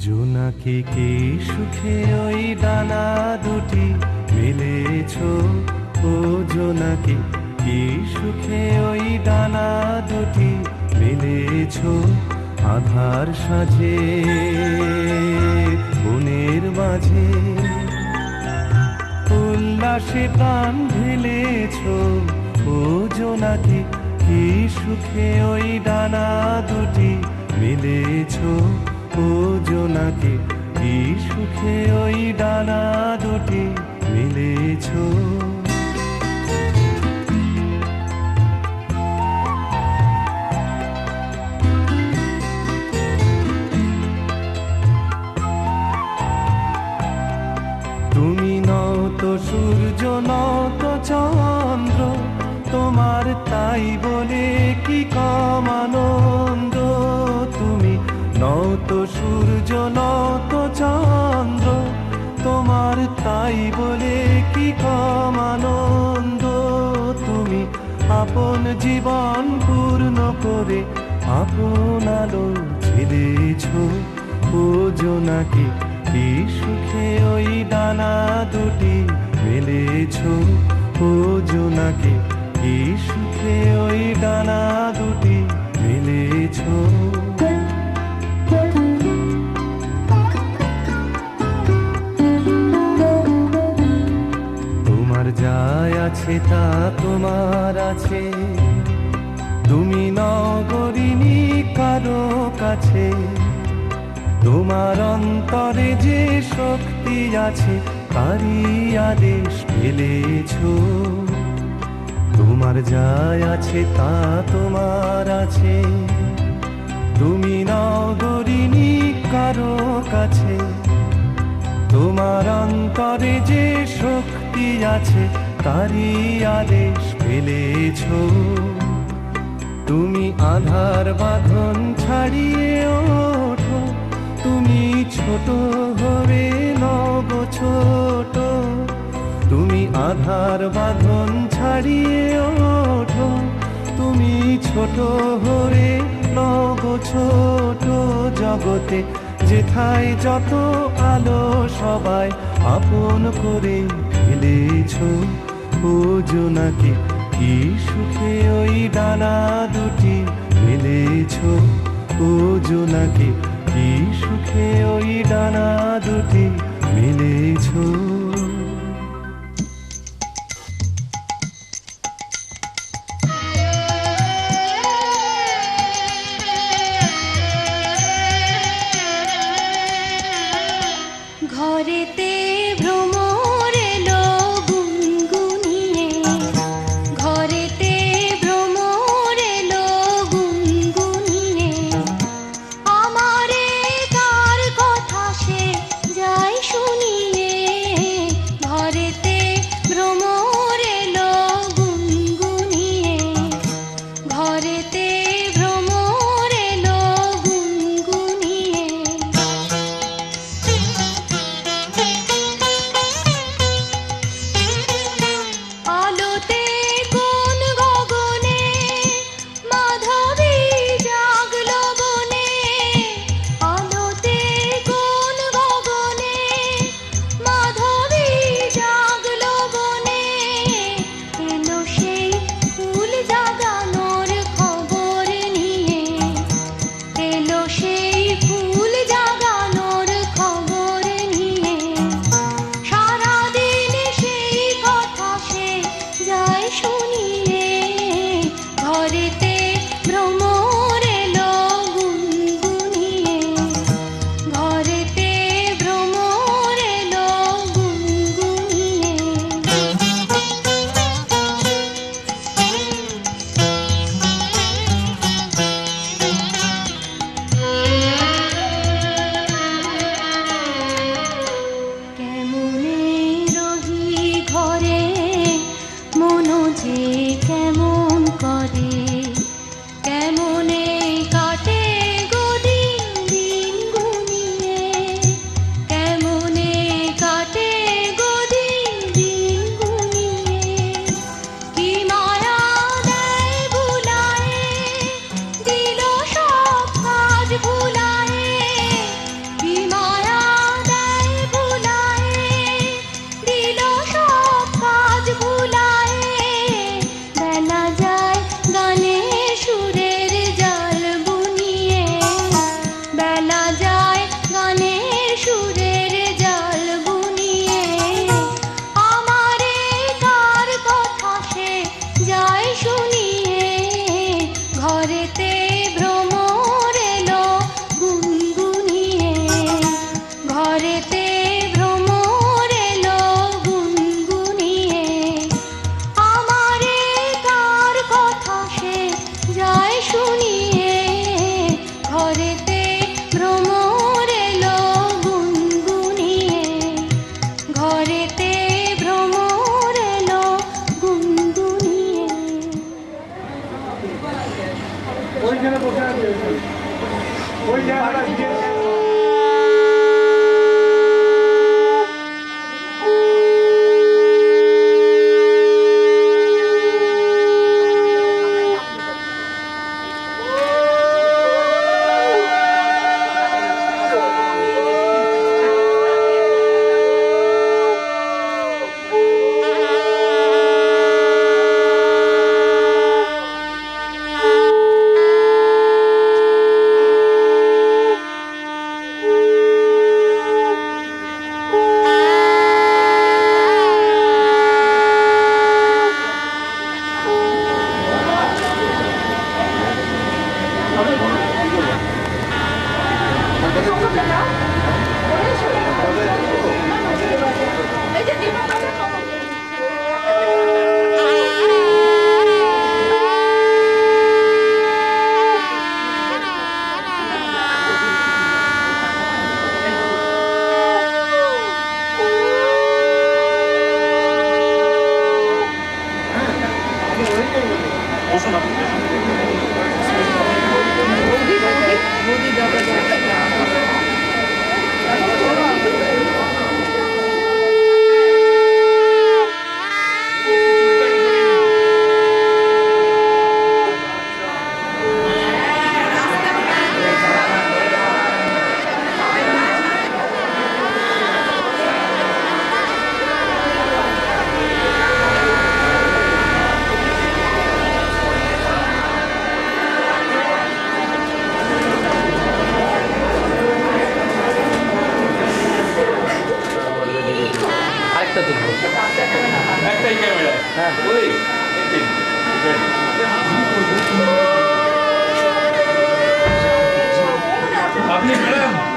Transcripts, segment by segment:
জোনাকি কি সুখে ওই ডানা দুটি মেলেছ, ও জোনাকি কি সুখে ওই ডানা দুটি মেলেছ। আধার সাজে বনের মাঝে উল্লাসে প্রাণ ঢেলেছ, ও জোনাকি কি সুখে ওই ডানা দুটি মেলেছ। ও জোনাকি কি সুখে ওই ডানা দুটি মেলেছ। তুমি নও তো সূর্য, নও তো চন্দ্র, তোমার তাই বলে কি কম আনন্দ। তুমি নও তো সূর্য, নও তো চন্দ্র, তোমার তাই বলে কি কম আনন্দ। তুমি আপন জীবন পূর্ণ করে আপন আলো ছেড়েছ, ও জোনাকি কি সুখে ওই ডানা দুটি মেলেছ। ও জোনাকি কি সুখে ওই ডানা দুটি মেলেছ। তোমার যাই আছে তা তোমার আছে, তুমি নগরিনী কারো কাছে। তোমার অন্তরে যে শক্তি আছে তারই আদেশ ফেলেছ। তোমার যাই আছে তা তোমার আছে, তুমি নগরিনী কারো কাছে। তোমার অন্তরে যে শক্তি আছে তারই আদেশ ফেলেছ। তুমি আধার বাঁধন ছাড়িয়ে ওঠো, তুমি ছোট হবে নব ছোট। তুমি আধার বাঁধন ছাড়িয়ে ওঠো, তুমি ছোট হয়ে নব ছোট। জগতে যেথায় যত আলো সবাই আপন করে ফেলেছ। ও জোনাকি কি সুখে ওই ডানা দুটি মেলেছ। ও জোনাকি কি সুখে ওই ডানা দুটি মেলেছ। ঘরেতে ভ্রমর এলো গুনগুনিয়ে, ঘরেতে ভ্রমর এলো গুনগুনিয়ে। আমারে তার কথা সে যায় শুনিয়ে, ঘরেতে ভ্রমর এলো গুনগুনিয়ে, ঘরেতে ভ্রমর এলো গুনগুনিয়ে। আলোতে কোন গগনে মাধবী জাগলো বনে, আলোতে কোন গগনে মাধবী জাগলো বনে। এলো সেই ফুল জাগানোর খবর নিয়ে, এলো সেই ফুল জাগানোর খবর নিয়ে। সারাদিন সেই কথা সে যায় শুনিয়ে, ঘরেতে ভ্রমর এলো গুনগুনিয়ে, ঘরেতে ভ্রমর এলো গুনগুনিয়ে।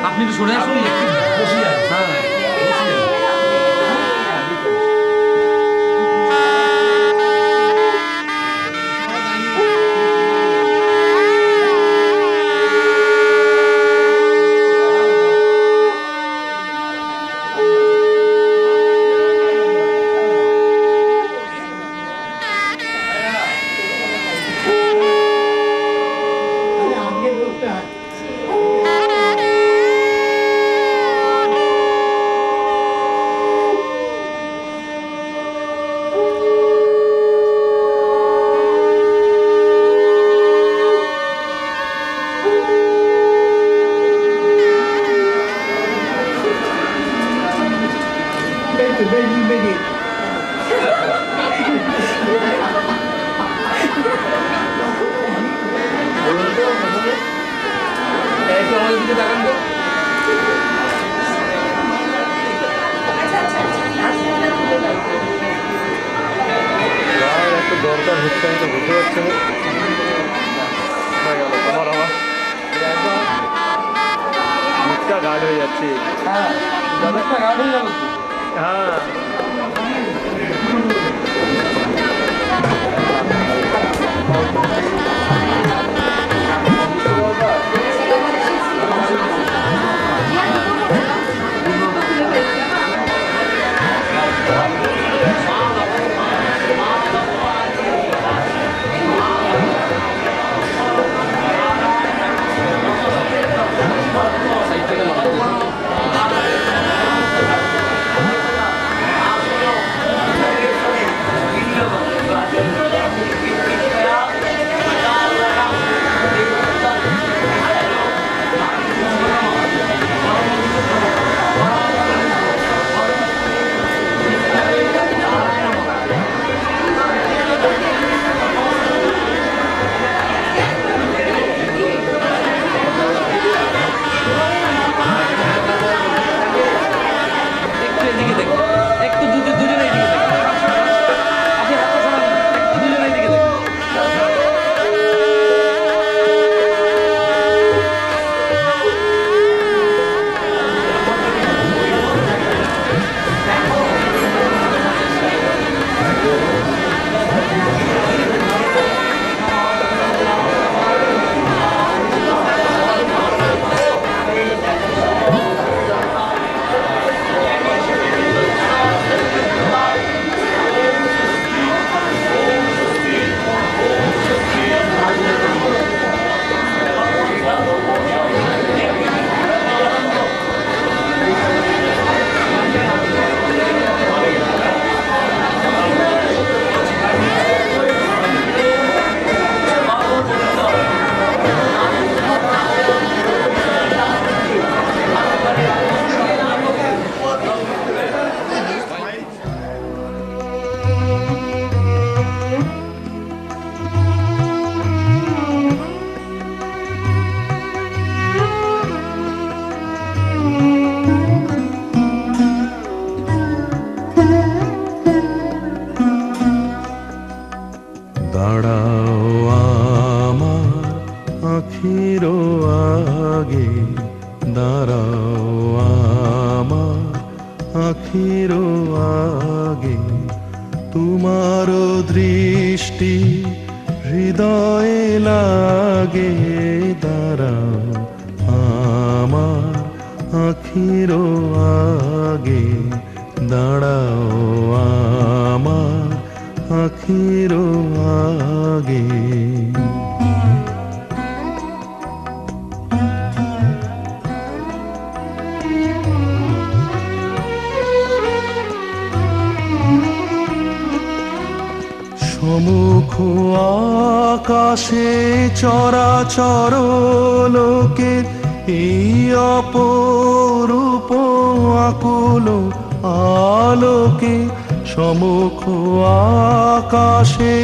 আপনি একটু সরে আসুন হ্যাঁ একটু দরকার হচ্ছে আমি তো বুঝতে পারছি না হয়ে গেল তোমার আমার মুখটা গাঢ় হয়ে যাচ্ছে হ্যাঁ হ্যাঁ আগে দাঁড়াও আমার আখির আগে, তোমার দৃষ্টি হৃদয়ে লাগে, দাঁড়াও আমার আখির আগে, দাঁড়াও আমার আখির আগে। সমুখ আকাশে চরাচর লোকে এই অপরূপ আকুল আলোকে, সমুখ আকাশে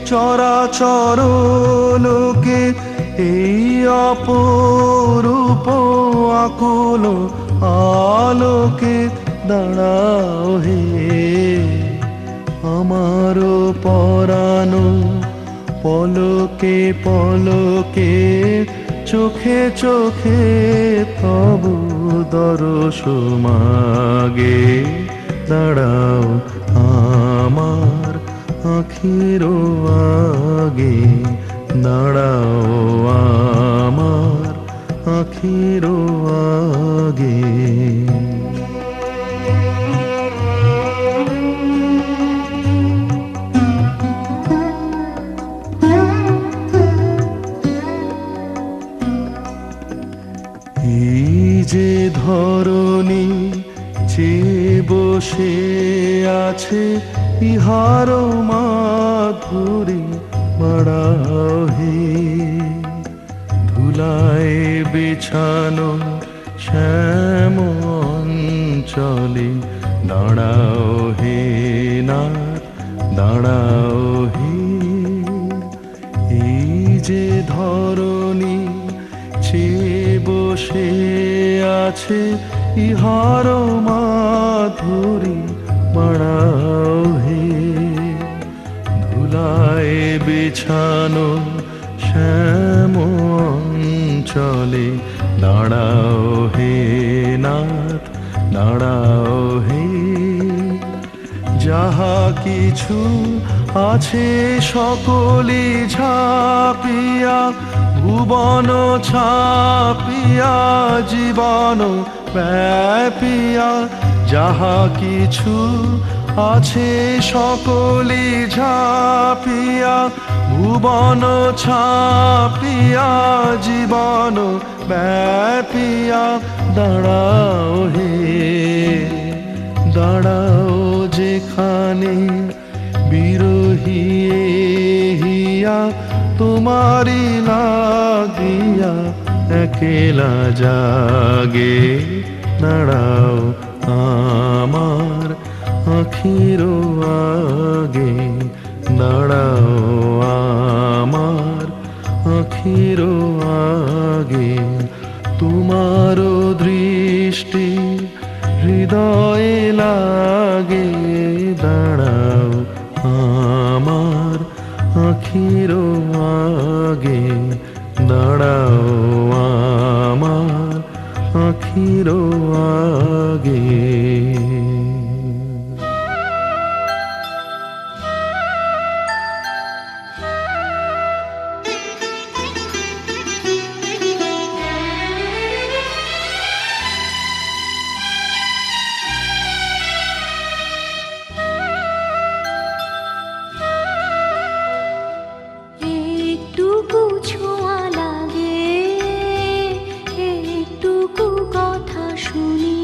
চরাচর লোকে এই অপরূপ আকুল আলোকে, দাঁড়াও হে আমার পরানো, পলকে পলকে চোখে চোখে তবু দরস মাগে, দাঁড়াও আমার আখির আগে, দাঁড়াও আমার আখির আগে। এই যে ধরণী চেয়ে বসে আছে, ইহার মাধুরী বাড়াও হে, ধুলায় বিছানো শ্যাম অঞ্চলে, দাঁড়াও হে নাথ, দাঁড়াও হে। এই যে ধরণী চেয়ে বসে আছে, ইহার মাধুরী বাড়াও হে, ধুলায় বিছানো শ্যাম অঞ্চলে, দাঁড়াও হে নাথ, দাঁড়াও হে। যাহা কিছু আছে সকলি ঝাঁপিয়া, ভুবন ছাপিয়া জীবন ব্যাপিয়া, যাহা কিছু আছে সকলি ঝাঁপিয়া, ভুবন ছাপিয়া জীবন ব্যাপিয়া, দাঁড়াও হে, দাঁড়াও যেখানে বিরহী হিয়া, তোমারি লাগিয়া একলা জাগে, দাঁড়াও আমার আখির আগে, দাঁড়াও আমার আখির আগে, তোমার দৃষ্টি হৃদয়ে লাগে, দাঁড়াও আমার আখির আগে, দাঁড়াও আমার আখির আগে। একটুকু ছোঁয়া লাগে, একটুকু কথা শুনি,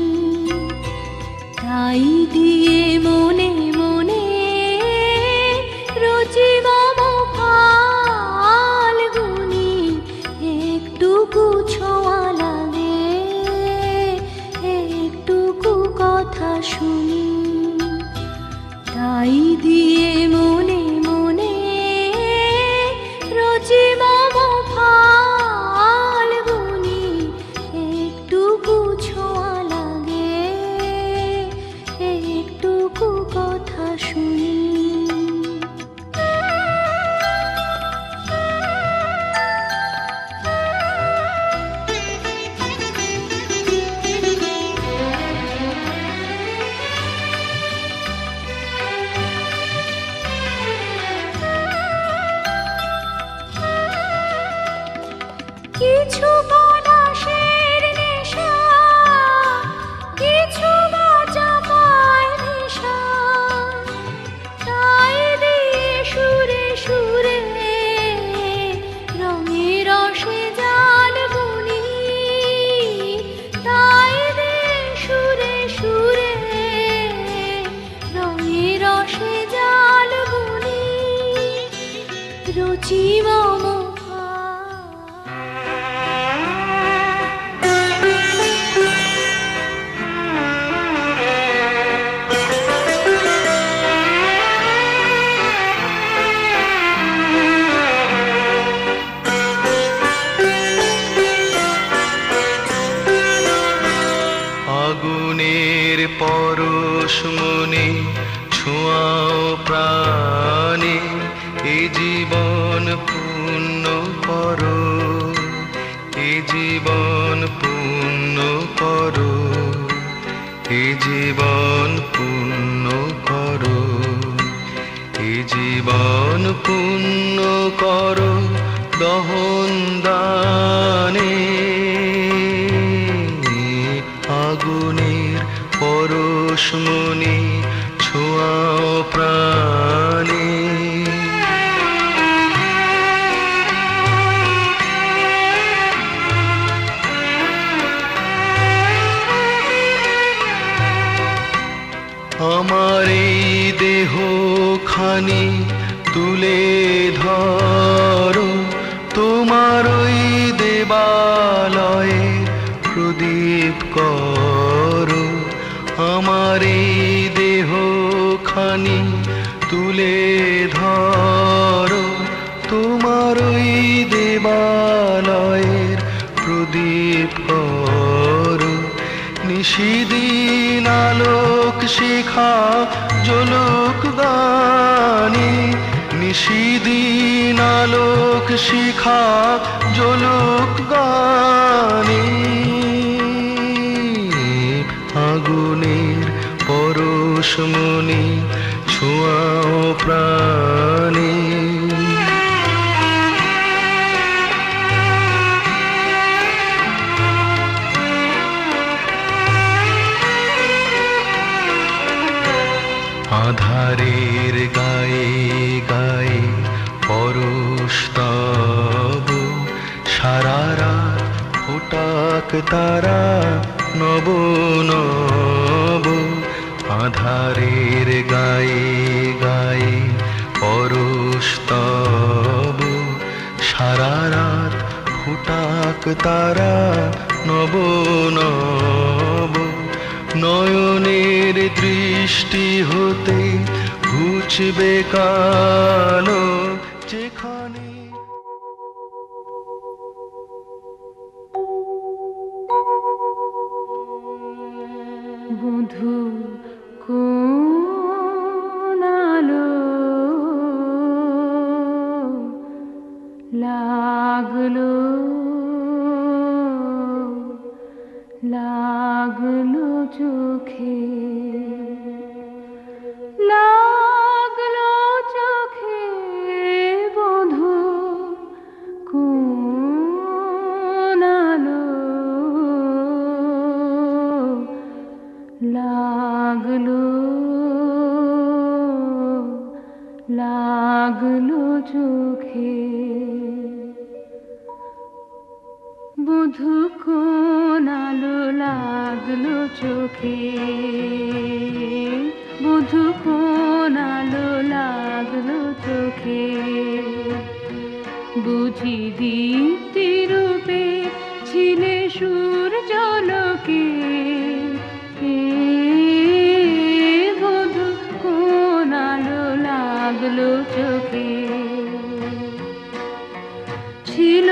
জীবমুখা। আগুনের পরশ মনে ছোঁয়াও প্রাণে, এ জীবন পূর্ণ করো, এ জীবন পূর্ণ করো, এ জীবন পূর্ণ করো, এ জীবন পূর্ণ করো দহন দানে। আগুনের পরশ মনে ছোঁয়াও প্রাণে। আমার এই দেহ খানি তুলে ধরো, তোমার ওই দেবালয়ে প্রদীপ করো। আমার এই দেহ খানি তুলে ধরো, তোমার ওই দেবালয়ের প্রদীপ করো। নিশিদিন আলোক শিখা জ্বলুক গানে, নিশিদিন আলোক শিখা জ্বলুক গানে। আগুনের পরশ মনে ছোঁয়াও প্রাণে। আধারের গায়ে গায়ে পরশ তব, সারা রাত ফোটাক তারা নব নব। আধারের গায়ে গায়ে পরশ তব, সারা রাত ফোটাক তারা নব নব। নয়নের দৃষ্টি হতে ঘুচবে কালো, যেখানে বধূ কোন আলো লাগলো, লাগলো চোখে, লাগলো চোখে বধূ কোন আলো লাগলো, লাগলো চোখে। বধূ কোন আলো লাগলো চোখে, বধূ কোন আলো লাগলো চোখে। বুঝি দীপ্তি রূপে ছিলে সূর্যালোকে, বধূ কোন আলো লাগলো চোখে। ছিল